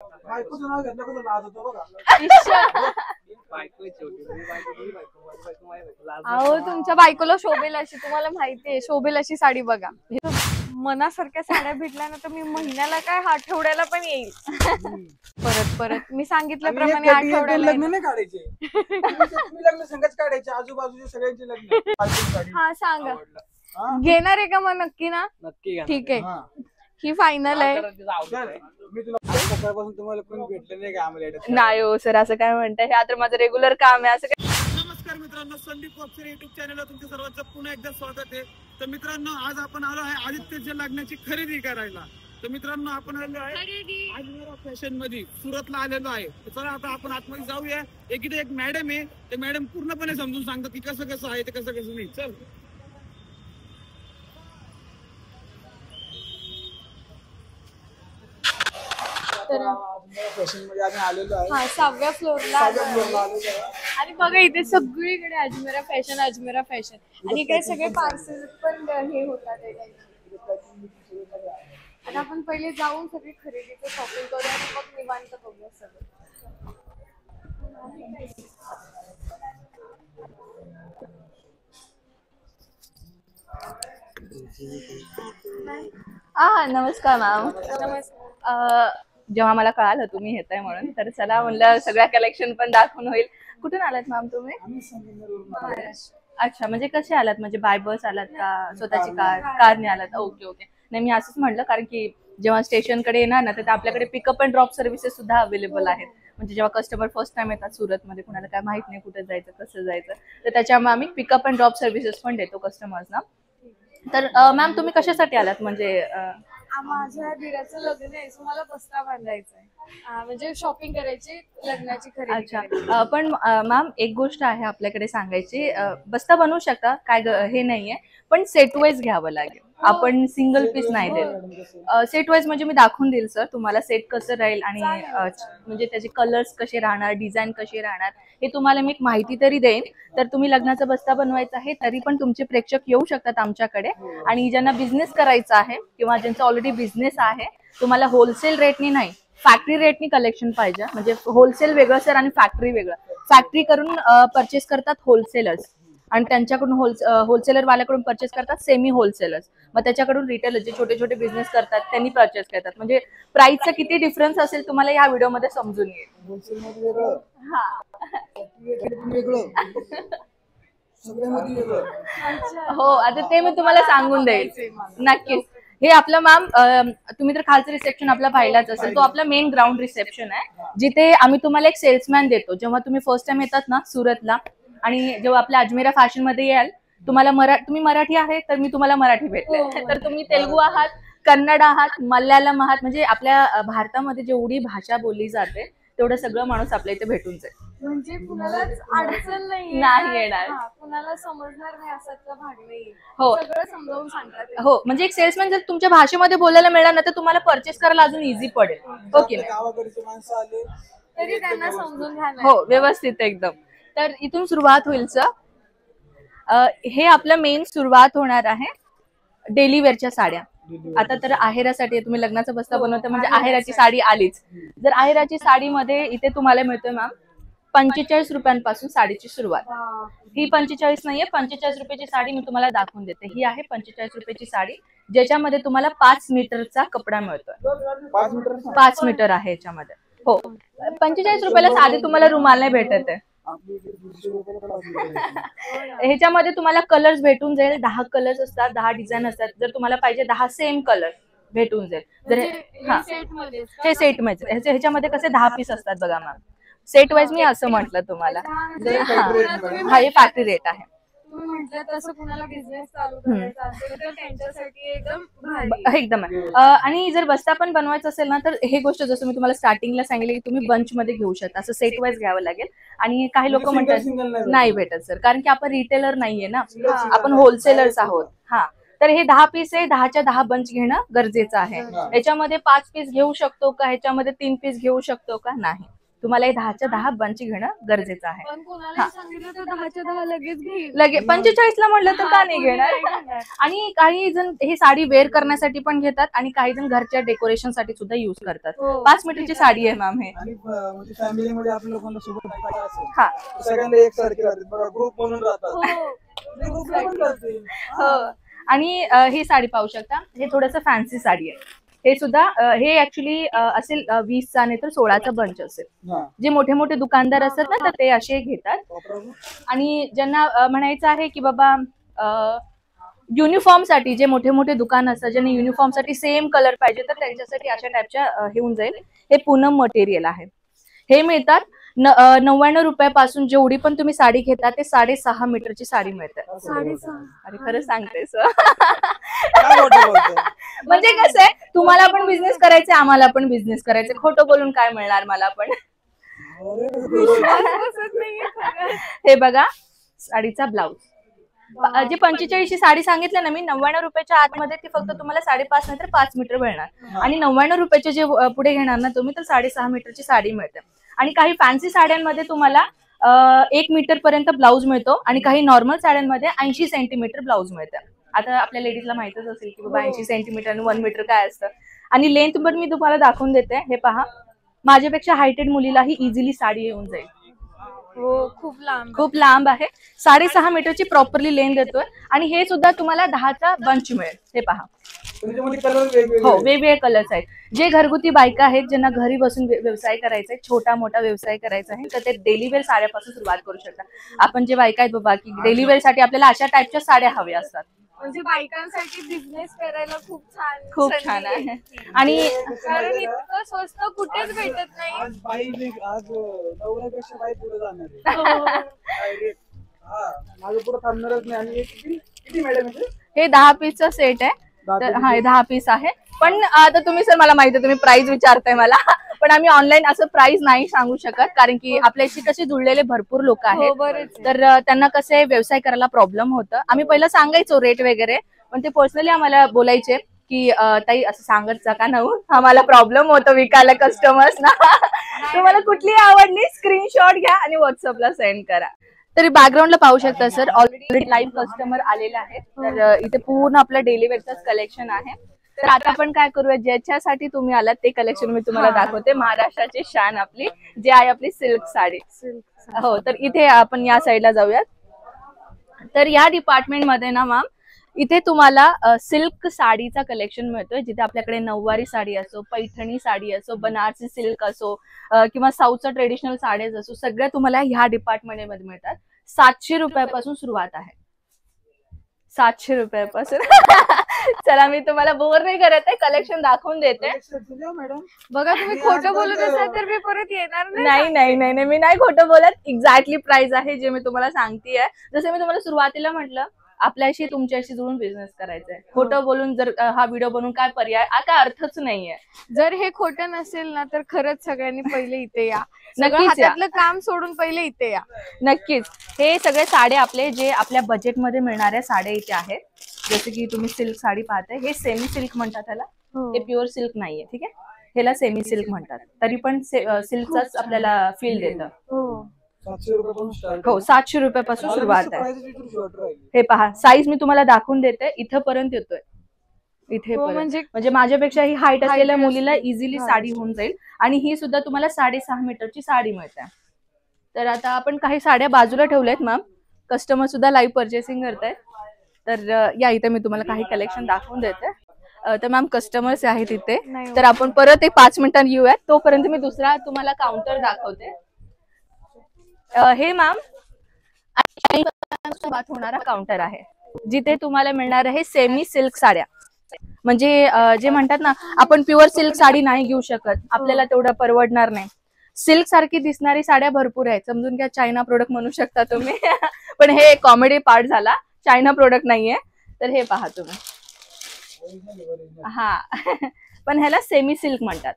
बायकोचं नाव घेतलं कसं लाज होतो बघा. अहो तुमच्या बायकोला शोभेल अशी, तुम्हाला माहितीये शोभेल अशी साडी बघा. मनासारख्या साड्या भेटल्या ना तर मी महिन्याला काय आठवड्याला पण येईल. परत मी सांगितल्याप्रमाणे आठवड्याला लग्न नाही काढायचे. तुम्ही लग्न संघच काढायचे, आजूबाजूचे सगळ्यांचे लग्न. हा सांगा, घेणार आहे का मग? नक्की ना? नक्की. ठीक आहे, ही फायनल आहे. मी तुला सकाळपासून तुम्हाला कोण भेटलं नाही का आम्हाला? नाही हो सर, असं काय म्हणताय, हे आता माझं रेग्युलर काम आहे. असं काय? नमस्कार मित्रांनो, संदीप बॉक्सर युट्यूब चॅनलला तुमच्या सर्वांचं पुन्हा एकदा स्वागत आहे. तर मित्रांनो, आज आपण आलो आहे आदित्यच्या लग्नाची खरेदी करायला. तर मित्रांनो, आपण आलो आहे अजमेरा फॅशन मध्ये, सुरतला आलेलो आहे. तर चला आता आपण आतमध्ये जाऊया. इथे एक मॅडम आहे, ते मॅडम पूर्णपणे समजून सांगतात की कसं कसं आहे ते, कसं कसं नाही. चल फॅशन मध्ये आम्ही आलेलो आहे. हा, 6व्या फ्लोअरला आणि बघा इथे सगळीकडे अजमेरा फॅशन, अजमेरा फॅशन. आणि इकडे सगळे पार्सल पण हे होतात. आता आपण पहिले जाऊन सगळी खरेदीचं शॉपिंग करूया आणि मग निवांत बघूया सगळं. नमस्कार मॅम. नमस्कार. जेव्हा मला कळालं तुम्ही येताय म्हणून, तर चला म्हणलं सगळ्या कलेक्शन पण दाखवून होईल. कुठून आलात मॅम तुम्ही? अच्छा, म्हणजे कसे आलात? म्हणजे बाय बस आलात का स्वतःची कारने आलात? Okay okay. नाही, मी असंच म्हटलं कारण की जेव्हा स्टेशनकडे येणार ना तर आपल्याकडे पिकअप अँड ड्रॉप सर्व्हिसेस सुद्धा अवेलेबल आहेत. म्हणजे जेव्हा कस्टमर फर्स्ट टाइम येतात सुरतमध्ये, कुणाला काय माहित नाही कुठे जायचं कसं जायचं, तर त्याच्यामुळे आम्ही पिकअप अँड ड्रॉप सर्व्हिसेस पण देतो कस्टमर्सना. तर मॅम तुम्ही कशासाठी आलात? म्हणजे माझ्या दीराचं लग्न आहे, सो मला बस्ता बांधायचा आहे, म्हणजे शॉपिंग करायची, लग्नाची खरेदी. अच्छा, पण मॅम एक गोष्ट आहे आपल्याकडे सांगायची, बस्ता बनवू शकता, काय हे नाहीये, पण सेट वाईज घ्यावं लागेल. आपण सिंगल पीस नाही देत. सेट वाईज म्हणजे मी दाखवून देईल सर तुम्हाला सेट कसं राहील आणि म्हणजे त्याचे कलर्स कसे राहणार, डिझाईन कशी राहणार, हे तुम्हाला मी एक माहिती तरी देईन. तर तुम्ही लग्नाचा बस्ता बनवायचा आहे तरी पण तुमचे प्रेक्षक येऊ शकतात आमच्याकडे. आणि ज्यांना बिझनेस करायचा आहे किंवा ज्यांचा ऑलरेडी बिझनेस आहे, तुम्हाला होलसेल रेटनी नाही फॅक्टरी रेटनी कलेक्शन पाहिजे. म्हणजे होलसेल वेगळं सर आणि फॅक्टरी वेगळं. फॅक्टरी करून परचेस करतात होलसेलर्स आणि त्यांच्याकडून होलसेलर वाल्याकडून परचेस करतात सेमी होलसेलर्स. मग त्याच्याकडून रिटेलर जे छोटे छोटे बिझनेस करतात त्यांनी परचेस करतात. म्हणजे प्राइसचा किती डिफरन्स असेल तुम्हाला या व्हिडिओमध्ये समजून येईल. हो, आता ते मी तुम्हाला सांगून देईल नक्कीच. हे आपलं मॅम, तुम्ही तर खालचं रिसेप्शन आपला पाहिलाच असेल, तो आपला मेन ग्राउंड रिसेप्शन आहे, जिथे आम्ही तुम्हाला एक सेल्समॅन देतो. जेव्हा तुम्ही फर्स्ट टाइम येतात ना सुरतला आणि जेव्हा आपल्या अजमेरा फॅशन मध्ये याल, तुम्हाला तुम्ही मराठी आहे तर मी तुम्हाला मराठी भेटले, तर तुम्ही तेलुगू आहात, कन्नड आहात, मल्याळम आहात, म्हणजे आपल्या भारतामध्ये जेवढी भाषा बोलली जाते तेवढं सगळं माणूस आपल्या इथे भेटून जाईल. म्हणजे कुणालाच अडचण नाही येणार, कुणाला समजणार नाही असाच भाग नाही. हो, सगळं समजावून सांगतात. हो, म्हणजे एक सेल्समॅन जर तुमच्या भाषेमध्ये बोलायला मिळाला ना तर तुम्हाला परचेस करायला अजून इझी पडेल. ओके, गावाकडचे माणसं आले तरी त्यांना समजून घ्या. हो, व्यवस्थित एकदम. तर इथून सुरुवात होईल सर. हे आपलं मेन सुरुवात होणार आहे डेली वेअरच्या साड्या. आता तर आहेरासाठी तुम्ही लग्नाचा बस्ता बनवता म्हणजे आहेराची साडी आलीच. जर आहेराची साडीमध्ये इथे तुम्हाला मिळतोय मॅम 45 रुपयांपासून साडीची सुरुवात. ही 45 नाहीये, 45 रुपयाची साडी मी तुम्हाला दाखवून देते. ही आहे 45 रुपयाची साडी, ज्याच्यामध्ये तुम्हाला 5 मीटरचा कपडा मिळतोय. 5 मीटर आहे याच्यामध्ये. हो, 45 रुपयाला साडी तुम्हाला रुमाल नाही भेटत आहे. ह्याच्यामध्ये तुम्हाला कलर्स भेटून जाईल. 10 कलर्स असतात, 10 डिझाईन असतात. जर तुम्हाला पाहिजे 10 सेम कलर भेटून जाईल. जर हे सेट मध्ये ह्याच्यामध्ये कसे 10 पीस असतात बघा मॅम. सेट वाईज मी असं म्हटलं तुम्हाला. हा, हे फॅक्टरी रेट आहे. एकदम. आणि जर बस्ता पण बनवायचा असेल ना तर हे गोष्ट जसं मी तुम्हाला स्टार्टिंगला सांगितलं की तुम्ही बंच मध्ये घेऊ शकता, असं सेट वाईज घ्यावं लागेल. आणि काही लोक म्हणतात नाही भेटत सर, कारण की आपण रिटेलर नाहीये ना, आपण होलसेलर्स आहोत. हा, तर हे 10 पीस आहे, 10च्या 10 बंच घेणं गरजेचं आहे. याच्यामध्ये 5 पीस घेऊ शकतो का, ह्याच्यामध्ये 3 पीस घेऊ शकतो का, नाही. तुम्हाला हे 10च्या 10 बंच घेणं गरजेचं आहे. पण कोणाला सांगितलं तर 10च्या 10 लगेच घेईल. लगे 45ला म्हटलं तर का नाही घेणार. आणि काही जण हे साडी वेअर करण्यासाठी पण घेतात आणि काही जण घरच्या डेकोरेशन साठी सुद्धा युज करतात. 5 मीटरची साडी आहे मॅम हे. आणि म्हणजे फॅमिलीमध्ये आपण लोकांना सोबत भेटायचं असेल हा सगळ्यांना एकसारखे राहतात बघा, ग्रुप म्हणून राहतात. ग्रुपला पण राहते. हो. आणि ही साडी पाहू शकता, हे थोडंसं फॅन्सी साडी आहे. हे सुद्धा हे ऍक्च्युली असेल 20चा नाही तर 16चा बंच असेल. हा. जे मोठे मोठे दुकानदार असतात ना तर ते असे घेतात. आणि ज्यांना म्हणायचं आहे की बाबा युनिफॉर्म साठी जे मोठे मोठे दुकान असतात ज्यांनी युनिफॉर्म साठी सेम कलर पाहिजे तर त्यांच्यासाठी अशा टाइपच्या हे होऊन जाईल. हे पूनम मटेरियल आहे. हे मिळतात 99 रुपयापासून. जेवढी पण तुम्ही साडी घेता ते 6.5 मीटरची साडी मिळते. 6.5. अरे खरं सांगतेस. काय खोटं बोलतोय? म्हणजे कसं आहे, तुम्हाला पण बिझनेस करायचंय आम्हाला पण बिझनेस करायचंय. खोटं बोलून काय मिळणार मला पण. बसत नाहीये खरं. हे बघा साडीचा ब्लाऊज. जे 45ची साडी सांगितलं ना मी 99 रुपयाच्या आतमध्ये ती फक्त तुम्हाला 5.5 नाही तर 5 मीटर मिळणार. आणि 99 रुपयाचे जे पुढे घेणार ना तुम्ही तर 6.5 मीटरची साडी मिळते. आणि काही फॅन्सी साड्यांमध्ये तुम्हाला 1 मीटर पर्यंत ब्लाऊज मिळतो आणि काही नॉर्मल साड्यांमध्ये 80 सेंटीमीटर ब्लाऊज मिळतं. आता आपल्या लेडीजला माहितच असेल की बाबा 80 सेंटीमीटर आणि 1 मीटर काय असतं. आणि लेंथ पण मी तुम्हाला दाखवून देते. हे पहा, माझ्यापेक्षा हायटेड मुलीलाही इझिली साडी येऊन जाईल. हो खूप लांब आहे. 6.5 मीटरची प्रॉपरली लेंथ देतोय. आणि हे सुद्धा तुम्हाला 10चा बंच मिळेल. हे पहा, हो वेगवेगळे कलर्स आहेत. जे घरगुती बायका आहेत ज्यांना घरी बसून व्यवसाय करायचा आहे, छोटा मोठा व्यवसाय करायचा आहे तर ते डेली वेअर साड्यापासून सुरुवात करू शकता. आपण जे बायका आहेत बाबा की डेली वेअर साठी आपल्याला अशा टाइपच्या साड्या हव्या असतात. म्हणजे बायकांसाठी बिझनेस करायला खूप छान आहे. आणि कारण इतकं स्वस्त कुठेच भेटत नाही. आज नवऱ्यापेक्षा बाई पुढे जाणार आहे. माझं पुढे थांबणारच नाही. आणि किती मॅडम हे 10 पीसचा सेट आहे. तर हा 10 पीस आहे. पण आता तुम्ही सर मला माहिती आहे तुम्ही प्राइस विचारताय मला, पण आम्ही ऑनलाईन असं प्राइस नाही सांगू शकत कारण की आपल्याशी कसे जुळलेले भरपूर लोक आहेत. तर त्यांना कसे व्यवसाय करायला प्रॉब्लेम होतं. आम्ही पहिलं सांगायचो रेट वगैरे, पण ते पर्सनली आम्हाला बोलायचे की ताई असं सांगत जा का नाही, आम्हाला प्रॉब्लेम होतो विकायला कस्टमर्सना. तुम्हाला कुठली आवडली स्क्रीनशॉट घ्या आणि व्हॉट्सअपला सेंड करा. तरी बॅकग्राऊंडला पाहू शकता सर ऑलरेडी लाईव्ह कस्टमर आलेले आहेत. तर इथे पूर्ण आपलं डेली वेअरच कलेक्शन आहे. तर आता आपण काय करूया, ज्याच्यासाठी तुम्ही आलात ते कलेक्शन मी तुम्हाला दाखवते. महाराष्ट्राची शान आपली जी आहे आपली सिल्क साडी. हो, तर इथे आपण या साईडला जाऊयात. तर या डिपार्टमेंट मध्ये ना मॅम इथे तुम्हाला सिल्क साडीचा कलेक्शन मिळतोय. जिथे आपल्याकडे नऊवारी साडी असो, पैठणी साडी असो, बनारसी सिल्क असो किंवा साऊथचा ट्रेडिशनल साडीज असो, सगळ्या तुम्हाला ह्या डिपार्टमेंट मध्ये मिळतात. 700 रुपयापासून सुरुवात आहे. 700 रुपयापासून. चला मी तुम्हाला बोर नाही करत आहे, कलेक्शन दाखवून देते. बघा तुम्ही खोटं बोलत असाल तर मी परत येणार नाही. नाही मी नाही खोटं बोलत. एक्झॅक्टली प्राइस आहे जे मी तुम्हाला सांगतेय. जसं मी तुम्हाला सुरुवातीला म्हटलं आपल्याशी तुमच्याशी जुळून बिझनेस करायचा आहे. खोटं बोलून जर हा व्हिडिओ बनवून काय पर्याय, काय अर्थच नाहीये. जर हे खोटं नसेल ना तर खरंच सगळ्यांनी पहिले इथे या. नक्कीच हातातलं काम सोडून पहिले इथे या. नक्कीच. हे सगळे साड्या आपले जे आपल्या बजेटमध्ये मिळणाऱ्या साड्या इथे आहेत. जसं की तुम्ही सिल्क साडी पाहताय, हे सेमी सिल्क म्हणतात त्याला. हे प्युअर सिल्क नाहीये, ठीक आहे. ह्याला सेमी सिल्क म्हणतात. तरी पण सिल्कचाच आपल्याला फील देतं. हो 700 रुपयापासून सुरुवात आहे. हे पहा साईज मी तुम्हाला दाखवून देते. इथपर्यंत येतोय. इथे म्हणजे माझ्यापेक्षा ही हाईट असलेल्या मुलीला इझिली साडी होऊन जाईल. आणि ही सुद्धा तुम्हाला 6.5 मीटरची साडी मिळते. तर आता आपण काही साड्या बाजूला ठेवल्यात मॅम. कस्टमर सुद्धा लाईव्ह परचेसिंग करतायत. तर या इथे मी तुम्हाला काही कलेक्शन दाखवून देते. तर मॅम कस्टमर्स आहेत इथे. तर आपण परत एक 5 मिनिटांनी येऊयात. तोपर्यंत मी दुसरा तुम्हाला काउंटर दाखवते. हे मॅम बात होणारा काउंटर आहे जिथे तुम्हाला मिळणार आहे सेमी सिल्क साड्या. म्हणजे जे म्हणतात ना आपण प्युअर सिल्क साडी नाही घेऊ शकत, आपल्याला तेवढं परवडणार नाही. सिल्क सारखी दिसणारी साड्या भरपूर आहेत. समजून घ्या चायना प्रोडक्ट म्हणू शकता तुम्ही. पण हे कॉमेडी पार्ट झाला, चायना प्रोडक्ट नाहीये. तर हे पहा तुम्ही. हा पण ह्याला सेमी सिल्क म्हणतात.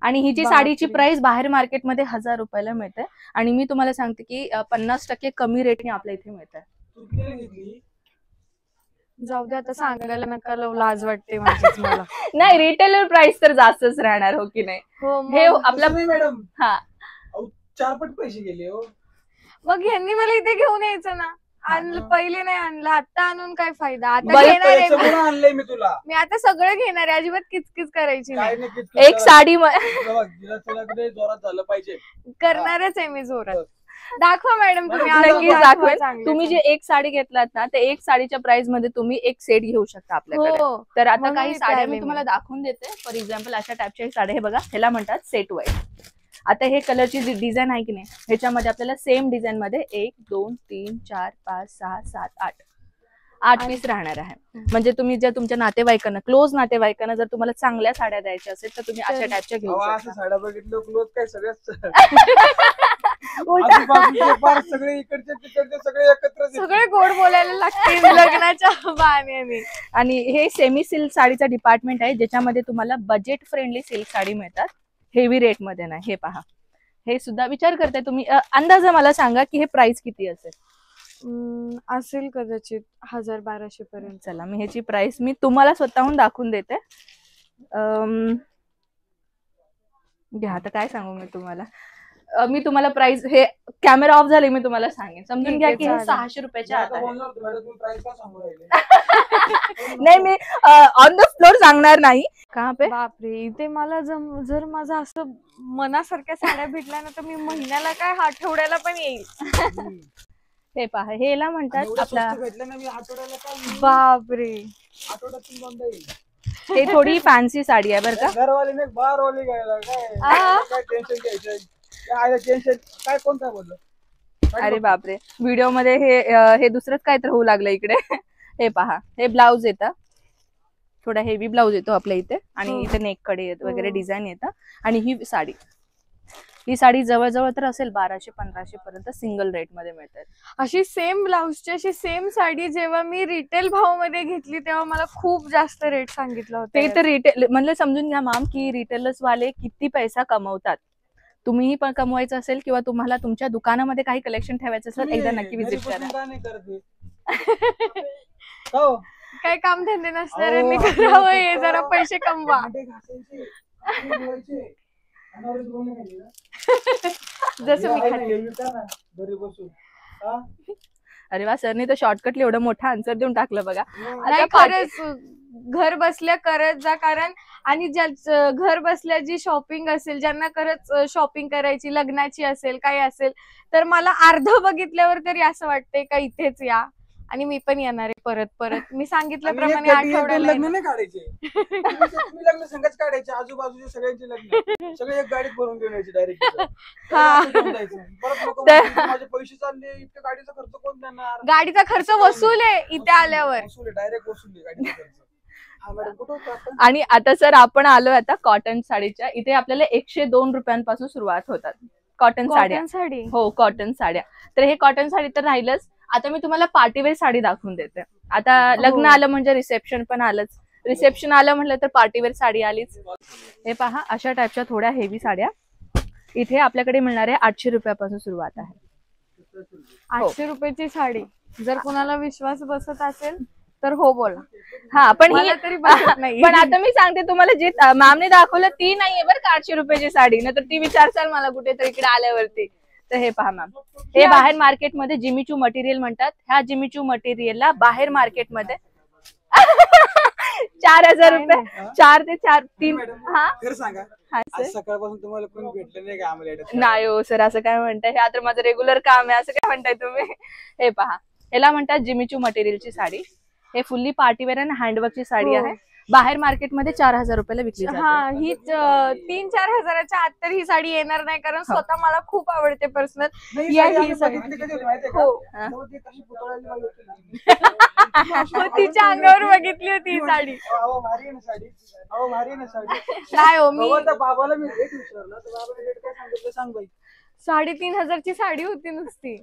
आणि ही जी साडीची प्राइस बाहेर मार्केटमध्ये 1000 रुपयाला मिळते. आणि मी तुम्हाला सांगते की 50% कमी रेटने आपल्या इथे मिळते. जाऊ दे आता, सांगायला नका लावू, लाज वाटते माझीच मला. नाही, रिटेलर प्राइस तर जास्तच राहणार, हो की नाही? हो हे मग. आपला मॅडम हा 4 पट पैसे गेले हो. मग ह्यांनी मला इथे घेऊन यायचं ना. आणलं पहिले नाही आणलं, आता आणून काय फायदा. आता बरं, घेणार आहे याच्यामुळे आणलंय मी तुला. मी आता सगळं घेणार आहे, अजिबात किचकिच करायची काय नाही. नाही किती एक साडी जोरात झालं पाहिजे. करणारच आहे मी जोरात. दाखवा मॅडम तुम्ही, मॅडम, अजून नक्कीच दाखवा दाखवेल. चांगलं. तुम्ही जे एक साडी घेतलात ना, ते एक साडीच्या प्राइस मध्ये तुम्ही एक सेट घेऊ शकता आपल्याकडे. हो तर आता म्हणून काही इथे साड्या आले मी मी. तुम्हाला दाखवून देते. फॉर एक्झाम्पल अशा टाईपच्या साड्या, हे बघा, ह्याला म्हणतात सेट वाईज. आता हे कलरची जी डिझाईन आहे की नाही, ह्याच्यामध्ये आपल्याला सेम डिझाईन मध्ये 1 2 3 4 5 6 7 8 पीस राहणार आहे. म्हणजे तुम्ही जर तुमच्या नातेवाईकांना, क्लोज नातेवाईकांना जर तुम्हाला चांगल्या साड्या द्यायच्या असेल तर तुम्ही अशा टाईपच्या घेऊ अहो, शकता. असं साड्या बघितलं क्लोज काय सगळ्याच उलटा. आजूबाजूचे फार सगळे इकडचे तिकडचे सगळे एकत्र सगळे गोड बोलायला लागतील लग्नाच्या बहाण्याने. आणि हे सेमी सिल्क साडीचा डिपार्टमेंट आहे, ज्याच्यामध्ये तुम्हाला बजेट फ्रेंडली सिल्क साडी मिळतात, हेवी रेट मध्ये नाही. हे पहा, हे सुद्धा विचार करताय तुम्ही, अंदाजे मला सांगा की हे प्राइस किती असेल? असेल कदाचित 1000-1200 पर्यंत. चला, मी ह्याची प्राइस मी तुम्हाला स्वतःहून दाखवून देते. घ्या, आता काय सांगू मी तुम्हाला. मी तुम्हाला प्राइस, हे कॅमेरा ऑफ झाले, मी तुम्हाला सांगेन. समजून घ्या की हे 600 रुपयाच्या आत आहे. नाही, मी ऑन द फ्लोर सांगणार नाही. कहाँ पे? बापरे, इथे मला जर माझं असं मनासारख्या साड्या भेटल्या ना, तर मी महिन्याला काय आठवड्याला पण येईल. हे पहा, हे याला म्हणतात आपला, बापरे, आठवड्यातून बंद येईल. हे थोडी फॅन्सी साडी आहे बरं का. घरवाले नाही, बाहेरवाले घ्यायला काय टेन्शन घ्यायचं काय टेन्शन काय, कोण काय बोललं? अरे बापरे, व्हिडिओ मध्ये हे दुसरंच काय तर होऊ लागलं इकडे. हे पहा, हे ब्लाउज येतं, थोडा हेवी ब्लाउज येतो आपल्या इथे, आणि इथे नेक कडे वगैरे डिझाईन येतं. आणि ही साडी जवळजवळ तर असेल 1200-1500 पर्यंत सिंगल रेट मध्ये मिळतात. अशी सेम ब्लाउजची अशी सेम साडी जेव्हा मी रिटेल भाव मध्ये घेतली तेव्हा मला खूप जास्त रेट सांगितलं होतं. ते तर रिटेल म्हणजे समजून घ्या मॅम की रिटेलर्स वाले किती पैसा कमवतात. तुम्हीही पण कमवायचं असेल किंवा तुम्हाला तुमच्या दुकानामध्ये काही कलेक्शन ठेवायचं असेल, एकदा नक्की विजिट करा. काय काम धंदे नसणाऱ्यांनी करावं, हे जरा पैसे कमवा. जसं मी खाते. अरे वा, सरने तर शॉर्टकटली एवढं मोठं आन्सर देऊन टाकलं बघा. नाही, खरंच घर बसल्या करत जा. कारण आणि ज्या घर बसल्या जी शॉपिंग असेल, ज्यांना खरंच शॉपिंग करायची, लग्नाची असेल, काही असेल, तर मला अर्ध बघितल्यावर तरी असं वाटतंय का इथेच या, आणि मी पण येणार आहे परत परत. मी सांगितल्याप्रमाणे आठवड्याला लग्न नाही काढायचे, तुम्ही लग्न संघच काढायचे, आजूबाजूचे सगळ्यांचे लग्न सगळे एक गाडीत भरून घेऊन यायचे डायरेक्ट. परत लोक माझे पैसे चालले, इतकं गाडीचा खर्च कोण देणार? गाडीचा खर्च वसूल आहे इथे आल्यावर, डायरेक्ट वसूल आहे गाडीचा खर्च. आणि आता सर आपण आलोय आता कॉटन साडीच्या इथे. आपल्याला 102 रुपयांपासून सुरुवात होतात कॉटन साड्या. साडी, हो, कॉटन साड्या. तर हे कॉटन साडी तर राहिलंच. आता मी तुम्हाला पार्टीवेअर साडी दाखवून देते. आता लग्न आलं म्हणजे रिसेप्शन पण आलंच, रिसेप्शन आलं म्हटलं तर पार्टीवेअर साडी आलीच. हे पहा, अशा टाईपच्या थोड्या हेवी साड्या इथे आपल्याकडे मिळणार आहे. 800 रुपयापासून सुरुवात आहे. 800 रुपयाची साडी. जर कुणाला विश्वास बसत असेल तर हो बोला. हा, पण मला तरी बसत नाही. पण आता मी सांगते तुम्हाला, जी मॅमने दाखवलं ती नाहीये बरं का 800 रुपयाची साडी, नंतर ती विचारसाल मला कुठेतरी इकडे आल्यावरती. तर हे पहा मॅम, हे बाहेर मार्केटमध्ये जिमीचू मटेरियल म्हणतात. ह्या जिमीचू मटेरियलला बाहेर मार्केटमध्ये 4000 रुपये, 4 ते 3. हा, खरं सांगा, हा आज सर. सकाळपासून तुम्हाला कोणी भेटलं नाही का आम्हाला? नाही हो सर, असं काय म्हणताय? हे आता माझं रेग्युलर काम आहे, असं काय म्हणताय तुम्ही? हे पहा, ह्याला म्हणतात जिमीचू मटेरियलची साडी. हे फुल्ली पार्टीवेअर आणि हँडवर्कची साडी आहे. बाहेर मार्केटमध्ये 4000 रुपयाला विकली जाते. हा, ही 3-4 हजाराच्या आत तर ही साडी येणार नाही, कारण स्वतः मला खूप आवडते पर्सनल. तिच्या अंगावर बघितली होती ही साडी. नाही हो, मी बाबाला मी रेट विचारला तर बाबाने रेट काय सांगितलं सांग बाई. 3500ची साडी होती नुसती.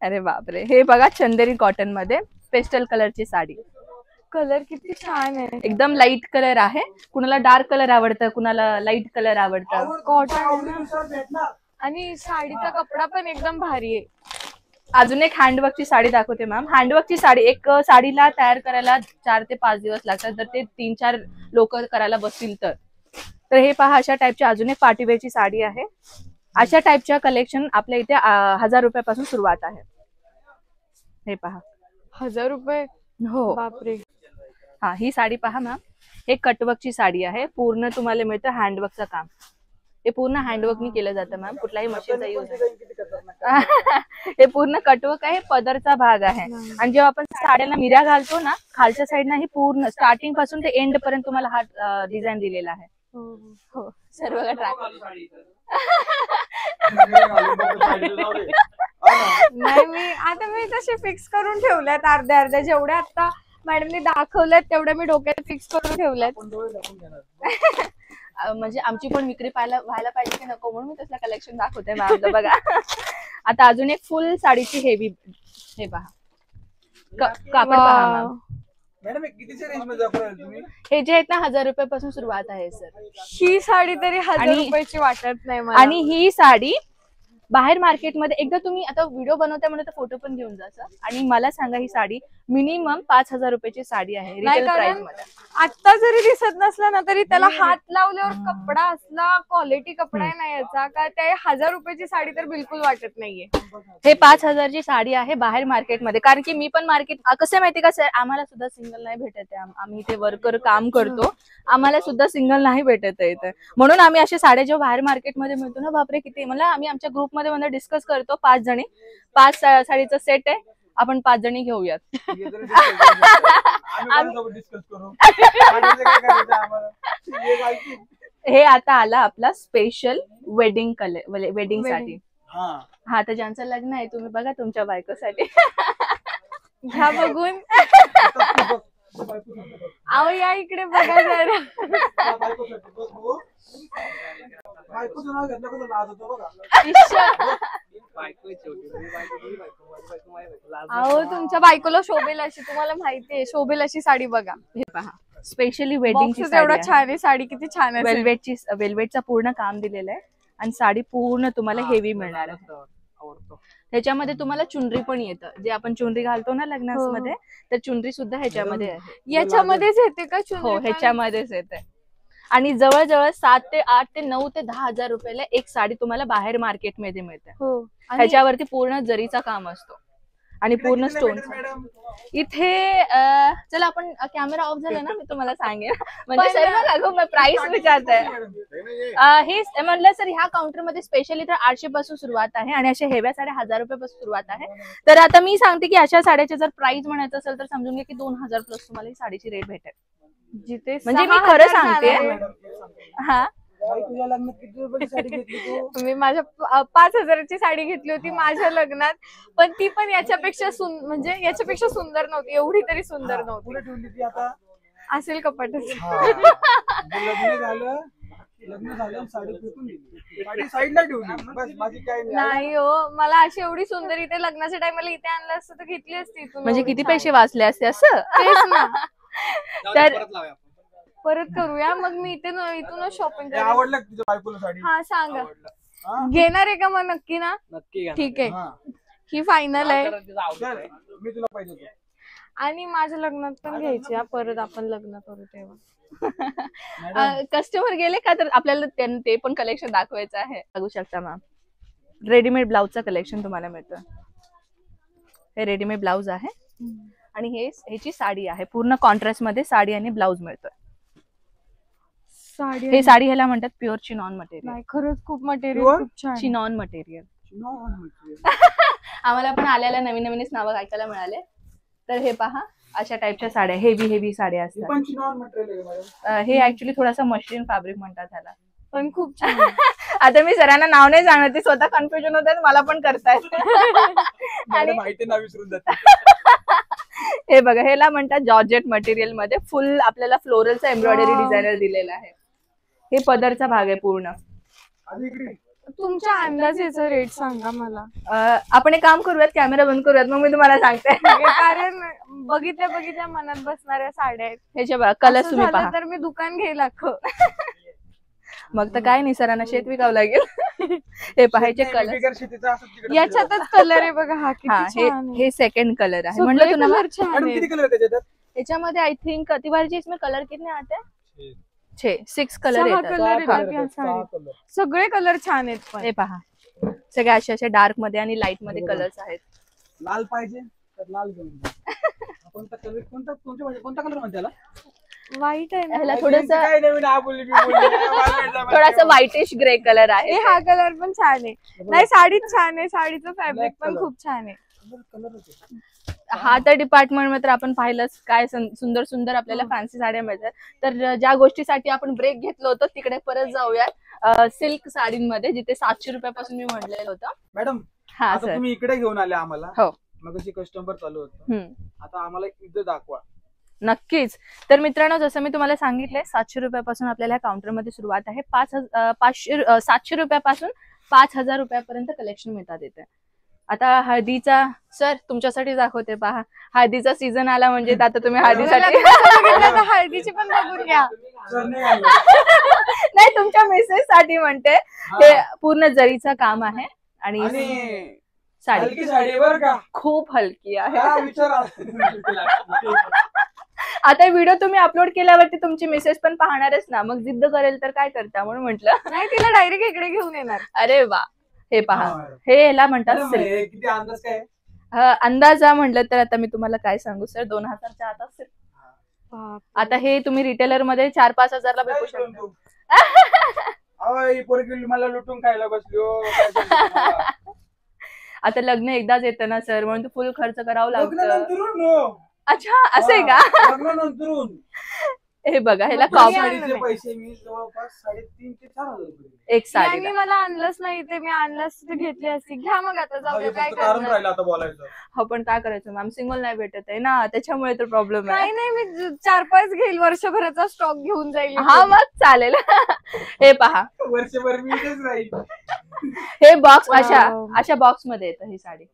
अरे बापरे, हे बघा चंदेरी कॉटन मध्ये पेस्टल कलरची साडी. कलर किती छान आहे, एकदम लाईट कलर आहे. कुणाला डार्क कलर आवडतं, कुणाला लाईट कलर आवडतं. कॉटन आणि साडीचा कपडा पण एकदम भारी आहे. अजून एक हँडवर्कची साडी दाखवते मॅम. हँडवर्कची साडी, एक साडीला तयार करायला 4 ते 5 दिवस लागतात. जर ते 3-4 लोक करायला बसतील तर हे पहा, अशा टाईपची अजून एक पार्टीवेअरची साडी आहे. अशा टाईपच्या कलेक्शन आपल्या इथे 1000 रुपयापासून सुरुवात आहे. हे पहा. 1000 रुपये? हो. बापरे. हा, ही साडी पहा मॅम. हे कटवर्कची साडी आहे. पूर्ण तुम्हाला मिळतं हँडवर्कचं काम. हे पूर्ण हँडवर्कनी केलं जातं मॅम. कुठलाही मशीनचा यूज हे पूर्ण कटवर्क आहे. पदरचा भाग आहे. आणि जेव्हा आपण साड्यांना मिऱ्या घालतो ना, खालच्या साईडना ही पूर्ण स्टार्टिंग पासून ते एंड पर्यंत तुम्हाला हा डिझाईन दिलेला आहे. हो, सर्व ट्राय. नाही, मी तसे फिक्स करून ठेवल्यात अर्ध्या जेवढ्या आता मॅडमने दाखवल्यात तेवढ्या मी डोक्यात फिक्स करून ठेवल्यात. म्हणजे आमची पण विक्री व्हायला पाहिजे की नको, म्हणून मी तसला कलेक्शन दाखवते मॅम. बघा, आता अजून एक फुल साडीची हेवी. हे पहा, कापड पहा मॅम. मॅडम कितीच्या रेंज मध्ये वापराल तुम्ही? हे जे आहेत ना 1000 रुपयापासून सुरुवात आहे सर. ही साडी तरी 1000 रुपयाची वाटत नाही मला. आणि ही साडी बाहेर मार्केटमध्ये, एकदा तुम्ही आता व्हिडिओ बनवता म्हणून फोटो पण घेऊन जा सर. आणि मला सांगा, ही साडी मिनिमम 5000 रुपयाची साडी आहे रिटेल प्राइस मध्ये. आता जरी दिसत नसला ना तरी त्याला हात लावल्यावर कपडा असला, क्वालिटी कपडा आहे ना याचा, का ते 1000 रुपयाची साडी तर बिलकुल वाटत नाहीये. हे 5000 ची साडी आहे बाहेर मार्केटमध्ये. कारण की मी पण मार्केट कसं माहितीये का सर, आम्हाला सुद्धा सिंगल नाही भेटत आहे. आम्ही इथे वर्कर काम करतो, आम्हाला सुद्धा सिंगल नाही भेटत आहे इथे. म्हणून आम्ही अशा साड्या जेव्हा बाहेर मार्केटमध्ये मिळतो ना, बापरे किती, मला आम्ही आमच्या ग्रुपमध्ये डिस्कस करतो 5 जणी. 5 साडीचा सेट आहे, आपण 5 जणी घेऊयात. हे आता आला आपला स्पेशल वेडिंग साठी. हा, तर ज्यांचं लग्न आहे तुम्ही बघा तुमच्या बायकोसाठी ह्या बघून. अहो या इकडे बघा जरा. अहो तुमच्या बायकोला शोभेल अशी, तुम्हाला माहितीये शोभेल अशी साडी बघा. हे पहा, स्पेशली वेडिंगची साडी. एवढं छान आहे साडी, किती छान आहे. वेल्वेटचा पूर्ण काम दिलेलं आहे. आणि साडी पूर्ण तुम्हाला हेवी मिळणार आहे. ह्याच्यामध्ये तुम्हाला चुनरी पण येतं, जे आपण चुनरी घालतो ना लग्नामध्ये, तर चुनरी सुद्धा ह्याच्यामध्ये आहे. याच्यामध्येच येते का चुनरी? हो, ह्याच्यामध्येच येते. आणि जवळजवळ 7 ते 8 ते 9 ते 10,000 रुपयाला एक साडी तुम्हाला बाहेर मार्केटमध्ये मिळते. ह्याच्यावरती पूर्ण जरीचा काम असतो आणि पूर्ण स्टोन. इथे चला आपण कॅमेरा ऑफ झाला ना, मी तुम्हाला सांगेन. म्हणजे सर्व प्राइस विचारताय. हे म्हटलं सर, ह्या काउंटर मध्ये स्पेशली तर 800 पासून सुरुवात आहे आणि अशा हेव्या साड्या 1000 रुपयापासून सुरुवात आहे. तर आता मी सांगते की अशा साड्याचे जर प्राइस म्हणायचं असेल तर समजून घ्या की 2000 प्लस तुम्हाला ही साडीची रेट भेटेल. जिथे म्हणजे मी खरं सांगते. हा, तुझ्या लग्नात किती रुपयाची साडी घेतली तू? मी माझ्या 5000ची साडी घेतली होती माझ्या लग्नात, पण ती पण याच्यापेक्षा म्हणजे याच्यापेक्षा सुंदर नव्हती, एवढी तरी सुंदर नव्हती. कुठे ठेवली ती आता? असेल कपाटात. लग्न झालं साडी फेकून दिली, साडी साईडला ठेवली, बस बाकी काय नाही. हो, मला अशी एवढी सुंदर इथे लग्नाच्या टायमाला इथे आणलं असतं तर घेतली असती. म्हणजे किती पैसे वाचले असते असं. तेच ना. तर परत करूया मग. मी इथूनच शॉपिंग. आवडलं तुझ्या बायकोला साडी? हा सांगा, घेणार आहे का मग? नक्की ना? नक्की. ठीक आहे, ही फायनल आहे. मी तुला पाहिजे. आणि माझ्या लग्नात पण घ्यायची. परत आपण लग्न करू तेव्हा. कस्टमर गेले का तर आपल्याला ते पण कलेक्शन दाखवायचं आहे. बघू शकता मॅम, रेडीमेड ब्लाउजचं कलेक्शन तुम्हाला मिळतं. हे रेडीमेड ब्लाउज आहे आणि ह्याची साडी आहे. पूर्ण कॉन्ट्रास्ट मध्ये साडी आणि ब्लाउज मिळतोय. हे साडी ह्याला म्हणतात प्युअर चिनॉन मटेरियल. खरंच खूप मटेरियल, खूप छान चिनॉन मटेरियल. आम्हाला पण आल्याला नवीन नवीनच नावं ऐकायला मिळाले. तर हे पहा, अशा टाइपच्या साड्या, हेवी साड्या असतात. हे ऍक्च्युली थोडासा मशरूम फॅब्रिक म्हणतात ह्याला, पण खूप छान. आता मी सरांना नाव नाही सांगणार, ते स्वतः कन्फ्युजन होतात, मला पण करतायत. आणि माहिती ना विसरून जाते. हे बघा, ह्याला म्हणतात जॉर्जेट मटेरियल मध्ये फुल आपल्याला फ्लोरलचा एम्ब्रॉयडरी डिझायनर दिलेला आहे. हे पदरचा भाग आहे पूर्ण. तुमच्या अंदाजेचा रेट सांगा मला. आपण एक काम करूयात, कॅमेरा बंद करूयात, मग मी तुम्हाला सांगते. कारण बघितल्या मनात बसणाऱ्या साड्या आहेत. ह्याच्या बघा कलर तुम्ही पहा. तर मी दुकान घेईल अख्खं. मग तर काय नाही, सरांना शेत विकावं लागेल. हे पाहायचे कलर, बिगर शेतीचा असं तिकडे याच्यातच कलर आहे बघा, हा किती हा छान आहे. हे सेकंड कलर आहे. सगळे म्हणलं तुला कलर छान मॅडम आहेत. किती कलर त्याच्यात? याच्यामध्ये आय थिंक तिवारी इसमें कलर कितने आते हैं? 6 कलर 6 येतात. कलर येतात या साडीत. सगळे कलर छान आहेत पण. हे पहा सगळे असे डार्क मध्ये आणि लाईट मध्ये कलर्स आहेत. लाल पाहिजे तर लाल घेऊन जा. कोणता कलर, कोणता कलर म्हणते त्याला? व्हाईट आहे ना. ह्याला थोडस काय नवीन आबोली थोडासा व्हाईटिश ग्रे कलर आहे. हा कलर पण छान आहे. नाही साडीच छान आहे, साडीचं फॅब्रिक पण खूप छान आहे. हा तर डिपार्टमेंट मध्ये आपण पाहिलंच काय सुंदर सुंदर आपल्याला फॅन्सी साड्या मिळतात. तर ज्या गोष्टीसाठी आपण ब्रेक घेतलो होतो तिकडे परत जाऊयात सिल्क साडींमध्ये, जिथे 700 रुपयापासून मी म्हणलेलं होतं. मॅडम हा आता सर. तुम्ही इकडे घेऊन आले आम्हाला. हो. मग कस्टमर चालू होतं, आता आम्हाला इथं दाखवा. नक्कीच. तर मित्रांनो, जसं मी तुम्हाला सांगितलंय 700 रुपयापासून आपल्याला काउंटरमध्ये सुरुवात आहे. 700 रुपयापासून 5000 रुपयापर्यंत कलेक्शन मिळतात इथे. आता हळदीचा सर तुमच्यासाठी दाखवते पहा. हळदीचा सीझन आला म्हणजे आता तुम्ही हळदीसाठी हळदीची पण बघून घ्या. नाही, तुमच्या मेसेज साठी म्हणते. हे पूर्ण जरीचं काम आहे आणि साडी हलकी साडी बर का, खूप हलकी आहे. विचार आता व्हिडिओ तुम्ही अपलोड केल्यावरती तुमची मेसेज पण पाहणारच ना, मग जिद्द करेल तर काय करता, म्हणून म्हटलं. नाही, तिला डायरेक्ट इकडे घेऊन येणार. अरे वा, हे पहा, हे याला म्हणतात सिल्क. किती अंदाज काय? अंदाजा म्हटलं तर आता मी तुम्हाला काय सांगू सर, 2000च्या आत असेल. आता हे तुम्ही रिटेलर मध्ये 4-5 हजारला भेटू शकता. मला लुटून खायला बसलो. आता लग्न एकदाच येतं ना सर, म्हणून फुल खर्च करावं लागतं. लग्नानंतरून अच्छा, असं आहे का? लग्नानंतरून हे बघा, ह्याला साडीचे पैसे मी जवळपास 3,500 ते 4,000 रुपये. एक साडी. यांनी मला आणलंच नाही, ते मी आणलंच तर घेतली असती. घ्या मग आता जाऊया, काय कारण करणार. राहिलं आता बोलायचं. हो, पण काय करायचं मॅम, सिंगल नाही भेटत आहे ना, त्याच्यामुळे तर प्रॉब्लेम आहे. नाही नाही, मी 4-5 घेईल, वर्षभराचा स्टॉक घेऊन जाईल. हा, मग चालेल. हे पहा, वर्षभर मी इथेच राहील. हे बॉक्स अशा बॉक्स मध्ये येतं ही साडी.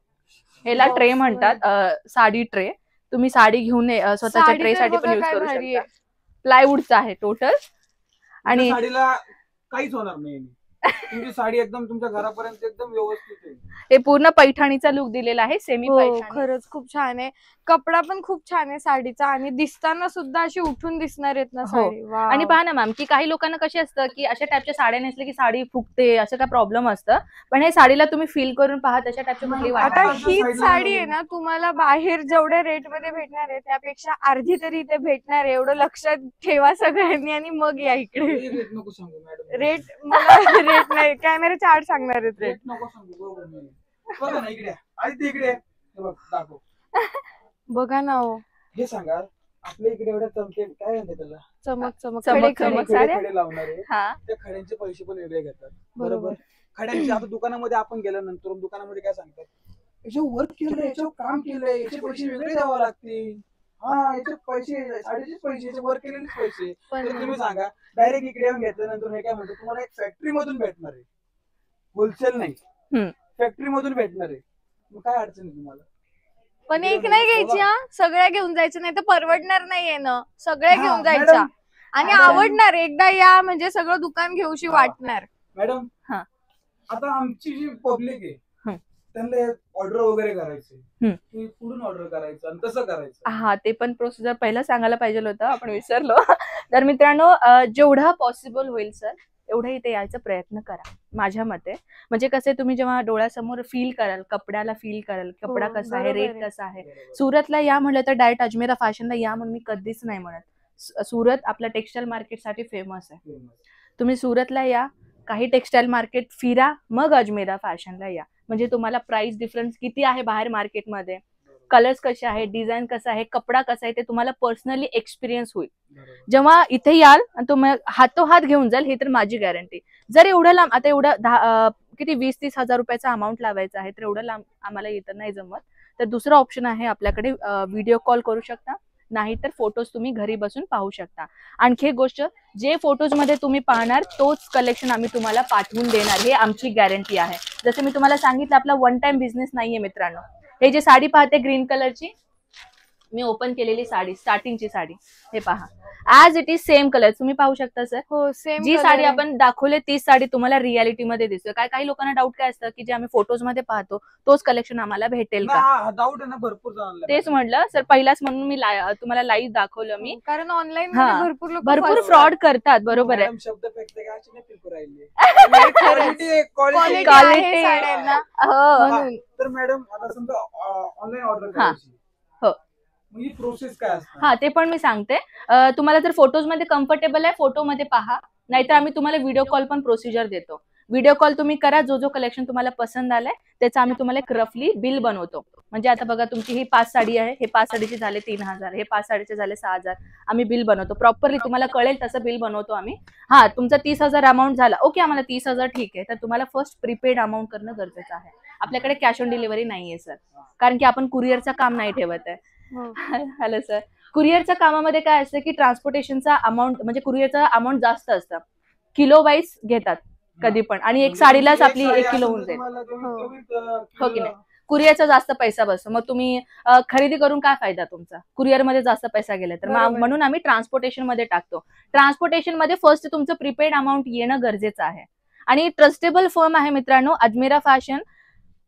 ह्याला ट्रे म्हणतात, साडी ट्रे. तुम्ही साडी घेऊन स्वतःच्या ट्रे साठी पण युज करू शकता. प्लायवूडचा आहे टोटल. आणि साडीला काहीच होणार नाही, तुमची साडी एकदम तुमच्या घरापर्यंत एकदम व्यवस्थित आहे. हे पूर्ण पैठणीचा लुक दिलेला आहे, सेमी पैठणी. खरंच खूप छान आहे. कपडा पण खूप छान आहे साडीचा, आणि दिसताना सुद्धा अशी उठून दिसणार आहेत ना साडी. आणि पहा ना मॅम, की काही लोकांना कशी असतं की अशा टाईपच्या साड्या नेसल्या की साडी फुगते, असं काय प्रॉब्लेम असतं. पण हे साडीला तुम्ही फील करून पहा, तशा टाईपच्या कुठली आता वाटत. हीच साडी आहे ना, तुम्हाला बाहेर जेवढ्या रेट मध्ये भेटणार आहे त्यापेक्षा अर्धी तरी इथे भेटणार आहे. एवढं लक्षात ठेवा सगळ्यांनी, आणि मग या इकडे. रेट नको सांगू मॅडम, रेट मला रेट नाही, कॅमेऱ्याच्या आड सांगणार आहेत रेट. नको सांगू. बरोबर नाही. बघा ना इकडे, आधी इकडे बघ, दाखव. बघा ना, हो हे सांगा, आपल्या इकडे एवढ्या चमके काय म्हणते त्याला, चमक चमक चमक खडे चमक. खडे. खडे लावणारे, हा, त्या खड्यांचे पैसे पण वेगळे घेतात. बरोबर. खड्यांचे आता दुकानामध्ये आपण गेल्यानंतर दुकानामध्ये काय सांगतात, याच्यावर वर्क केलंय, याच्यावर काम केलंय, याचे पैसे वेगळे द्यावे लागतील. हा, याचे पैसे, साडीचेच पैसे, याचे वर्क केलेलेच पैसे. तर तुम्ही सांगा, डायरेक्ट इकडे येऊन घेतल्यानंतर हे काय म्हणतो, तुम्हाला एक फॅक्टरी मधून भेटणार आहे, होलसेल नाही, फॅक्टरी मधून भेटणार आहे. मग काय अडचण आहे तुम्हाला? पण एक नाही घ्यायची, हा सगळ्या घेऊन जायचं, नाही तर परवडणार नाहीये ना. सगळ्या घेऊन जायच्या आणि आवडणार, एकदा या म्हणजे सगळं दुकान घेऊशी वाटणार. मॅडम, आता आमची जी पब्लिक आहे त्यांना ऑर्डर वगैरे करायचे, कुठून ऑर्डर करायचं आणि कसं करायचं? हा, ते पण प्रोसिजर पहिला सांगायला पाहिजे होतं, आपण विसरलो. तर मित्रांनो, जेवढा पॉसिबल होईल सर एवढं इथे यायचा प्रयत्न करा माझ्या मते. म्हणजे कसे, तुम्ही जेव्हा डोळ्यासमोर फील कराल, कपड्याला फील कराल, कपडा कसा आहे, रेट कसा आहे. सुरतला या म्हणलं तर डायरेक्ट अजमेरा फॅशनला या म्हणून मी कधीच नाही म्हणत. सुरत आपल्या टेक्सटाईल मार्केटसाठी फेमस आहे. तुम्ही सुरतला या, काही टेक्सटाईल मार्केट फिरा, मग अजमेरा फॅशनला या. म्हणजे तुम्हाला प्राइस डिफरन्स किती आहे बाहेर मार्केटमध्ये, कलर्स कसे आहे, डिझाईन कसं आहे, कपडा कसा आहे, ते तुम्हाला पर्सनली एक्सपिरियन्स होईल. जेव्हा इथे याल आणि तुम्ही हातोहात घेऊन जाल, हे तर माझी गॅरंटी. जर एवढं लांब, आता एवढं किती 20-30 हजार रुपयाचा अमाऊंट लावायचा आहे, तर एवढं लांब आम्हाला येतं नाही जमत. तर दुसरा ऑप्शन आहे आपल्याकडे, व्हिडिओ कॉल करू शकता, नाहीतर फोटोज तुम्ही घरी बसून पाहू शकता. आणखी एक गोष्ट, जे फोटोज मध्ये तुम्ही पाहणार तोच कलेक्शन आम्ही तुम्हाला पाठवून देणार, हे आमची गॅरंटी आहे. जसं मी तुम्हाला सांगितलं, आपला वन टाइम बिझनेस नाहीये मित्रांनो. हे जे साडी पाहते ग्रीन कलरची, मी ओपन केलेली साडी, स्टार्टिंगची साडी, हे पहा. As it is same colour तुम्ही पाहू शकता सर. हो सेम जी साडी आपण दाखवले तीच साडी तुम्हाला रियालिटी मध्ये दिसते. काही लोकांना डाऊट काय असतं की जे आम्ही फोटोज मध्ये पाहतो तोच कलेक्शन आम्हाला भेटेल का. डाऊट आहे ना भरपूर जणांना. तेच म्हटलं सर पहिलाच म्हणून मी तुम्हाला लाईव्ह दाखवलं मी. कारण ऑनलाईन हा. भरपूर लोक भरपूर फ्रॉड करतात. बरोबर आहे. शब्द फेकते का अशी नाही फिरकू राहिली. Quality Quality. आहे साड्यांना. हो. म्हणून तर मॅडम आता समजा ऑनलाईन ऑर्डर हा. करायची हो. मग ही प्रोसेस काय असते. हा ते पण मी सांगते. तुम्हाला जर फोटोज मध्ये कम्फर्टेबल आहे फोटो मध्ये पहा, नाहीतर आम्ही तुम्हाला व्हिडिओ कॉल पण प्रोसिजर देतो. व्हिडिओ कॉल तुम्ही करा, जो कलेक्शन तुम्हाला पसंत आलाय त्याचं आम्ही तुम्हाला एक रफली बिल बनवतो. म्हणजे आता बघा तुमची ही 5 साडी आहे, हे 5 साडीचे झाले 3000, हे 5 साडीचे झाले 6000. आम्ही बिल बनवतो प्रॉपरली, तुम्हाला कळेल तसं बिल बनवतो आम्ही. हा तुमचा 30,000 अमाऊंट झाला, ओके आम्हाला 30,000 ठीक आहे. तर तुम्हाला फर्स्ट प्रीपेड अमाऊंट करणं गरजेचं आहे. आपल्याकडे कॅश ऑन डिलिव्हरी नाहीये सर, कारण की आपण कुरिअरचं काम नाही ठेवत आहे. हॅलो सर, कुरिअरच्या कामामध्ये काय असतं की ट्रान्सपोर्टेशनचा अमाऊंट म्हणजे कुरिअरचा अमाऊंट जास्त असतं, किलो वाईज घेतात कधी पण, आणि एक साडीलाच आपली 1 किलो होऊन जाईल. हो की नाही, कुरिअरचा जास्त पैसा बसतो. मग तुम्ही खरेदी करून काय फायदा तुमचा, कुरिअर मध्ये जास्त पैसा गेला तर. म्हणून आम्ही ट्रान्सपोर्टेशन मध्ये टाकतो. ट्रान्सपोर्टेशन मध्ये फर्स्ट तुमचं प्रीपेड अमाऊंट येणं गरजेचं आहे. आणि ट्रस्टेबल फर्म आहे मित्रांनो अजमेरा फॅशन.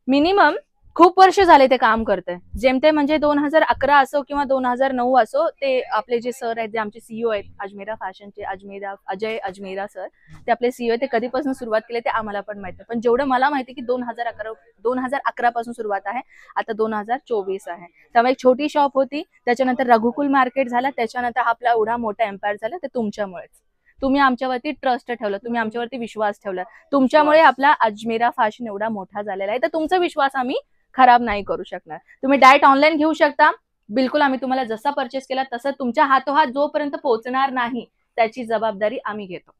मिनिमम खूप वर्ष झाले ते काम करते. जेमते म्हणजे 2011 असो किंवा 2009 असो, ते आपले जे सर आहेत, जे आमचे सीईओ आहेत अजमेरा फॅशनचे, अजय अजमेरा सर, ते आपले सीईओ आहेत. ते कधीपासून सुरुवात केली ते आम्हाला पण माहिती, पण जेवढं मला माहिती की 2011 पासून सुरुवात आहे. आता 2024 आहे. त्यामुळे एक छोटी शॉप होती, त्याच्यानंतर रघुकुल मार्केट झाला, त्याच्यानंतर आपला एवढा मोठा एम्पायर झाला. ते तुमच्यामुळेच. तुम्ही आमच्यावरती ट्रस्ट ठेवला, तुम्ही आमच्यावरती विश्वास ठेवला, तुमच्यामुळे आपला अजमेरा फॅशन एवढा मोठा झालेला आहे. तर तुमचा विश्वास आम्ही खराब नाही करू शकणार. तुम्ही डायरेक्ट ऑनलाईन घेऊ शकता, बिलकुल आम्ही तुम्हाला जसा परचेस केला तसं तुमच्या हातोहात जोपर्यंत पोहोचणार नाही त्याची जबाबदारी आम्ही घेतो.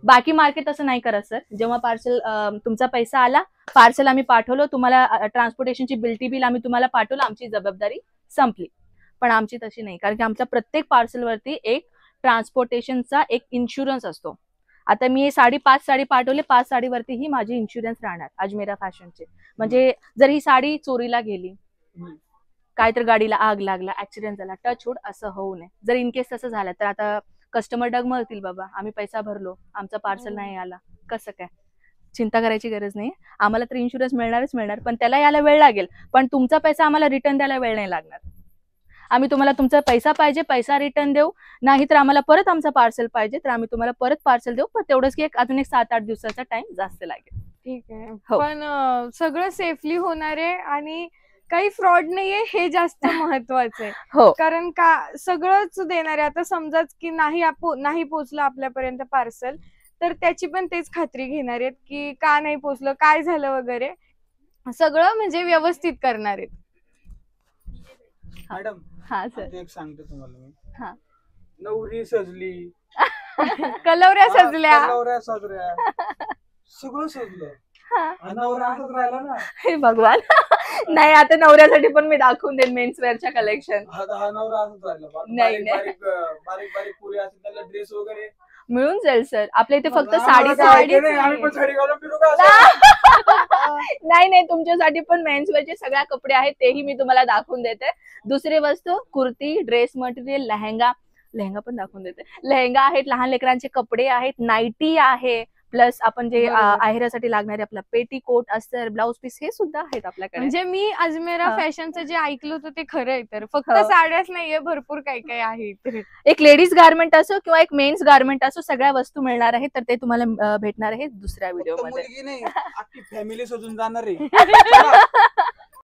बाकी मार्केट असं नाही करत सर. जेव्हा पार्सल तुमचा पैसा आला, पार्सल आम्ही पाठवलं तुम्हाला, ट्रान्सपोर्टेशनची बिल्टी बिल आम्ही तुम्हाला पाठवलं, आमची जबाबदारी संपली. पण आमची तशी नाही, कारण की आमच्या प्रत्येक पार्सलवरती एक ट्रान्सपोर्टेशनचा एक इन्शुरन्स असतो. आता मी 5 साडी पाठवले, 5 साडीवरती ही माझी इन्शुरन्स राहणार अजमेरा फॅशनचे. म्हणजे जर ही साडी चोरीला गेली, काहीतरी गाडीला आग लागला, ऍक्सिडेंट झाला, टचवूड असं होऊ नये. जर इन केस तसं झालं तर आता कस्टमर डगमळतील, बाबा आम्ही पैसा भरलो, आमचा पार्सल नाही आला, कसं काय. चिंता करायची गरज नाही. आम्हाला तर इन्शुरन्स मिळणारच मिळणार, पण त्याला यायला वेळ लागेल. पण तुमचा पैसा आम्हाला रिटर्न द्यायला वेळ नाही लागणार. आम्ही तुम्हाला तुमचा पैसा पाहिजे, पैसा रिटर्न देऊ, नाही तर आम्हाला परत आमचा पार्सल पाहिजे तर आम्ही तुम्हाला परत पार्सल देऊ. पण तेवढंच की अजून एक 7-8 दिवसाचा टाइम जास्त लागेल. ठीक आहे. हो. पण सगळं सेफली होणार आहे आणि काही फ्रॉड नाहीये, हे जास्त महत्वाचं आहे. हो, कारण का सगळंच देणार आहे. आता समजाच की नाही पोचलं आपल्यापर्यंत पार्सल, तर त्याची पण तेच खात्री घेणार आहेत की का नाही पोचलं, काय झालं वगैरे, सगळं म्हणजे व्यवस्थित करणार आहेत. मॅडम हा सर. एक सांगतो तुम्हाला मी. हा. नवरी सजली, कलवऱ्या सजल्या, नवऱ्या सजल्या, सगळं सजलं, नवरा असंच राहिला ना. हे भगवान. नाही, आता नवऱ्यासाठी पण मी दाखवून देईन मेन्स वेअरच्या कलेक्शन. हा नवरा असंच राहिला. नाही, बारीक बारीक पुरी असते, त्याला ड्रेस वगैरे मिळून जाईल सर. आपल्या इथे फक्त आम्ही पण साडी घालून फिरू का असं? नाही, तुमच्यासाठी पण मेन्स वेअरचे सगळ्या कपडे आहेत, तेही मी तुम्हाला दाखवून देते. दुसरी वस्तू कुर्ती, ड्रेस मटेरियल, लेहंगा पण दाखवून देते. लेहंगा आहेत, लहान लेकरांचे कपडे आहेत, नाईटी आहे, प्लस आपण जे आहेरासाठी लागणारे आपला पेटीकोट, अस्तर, ब्लाउज पीस हे सुद्धा आहेत आपल्याकडे. म्हणजे मी अजमेरा फॅशनचं जे ऐकलं होतं ते खरं आहे. तर फक्त हो. साड्याच नाहीये, भरपूर काही काही आहे. एक लेडीज गार्मेंट असो किंवा एक मेन्स गार्मेंट असो, सगळ्या वस्तू मिळणार आहेत. तर ते तुम्हाला भेटणार आहे दुसऱ्या व्हिडिओ मध्ये. मुलगी नाही, अख्खी फॅमिली सजून जाणार आहे.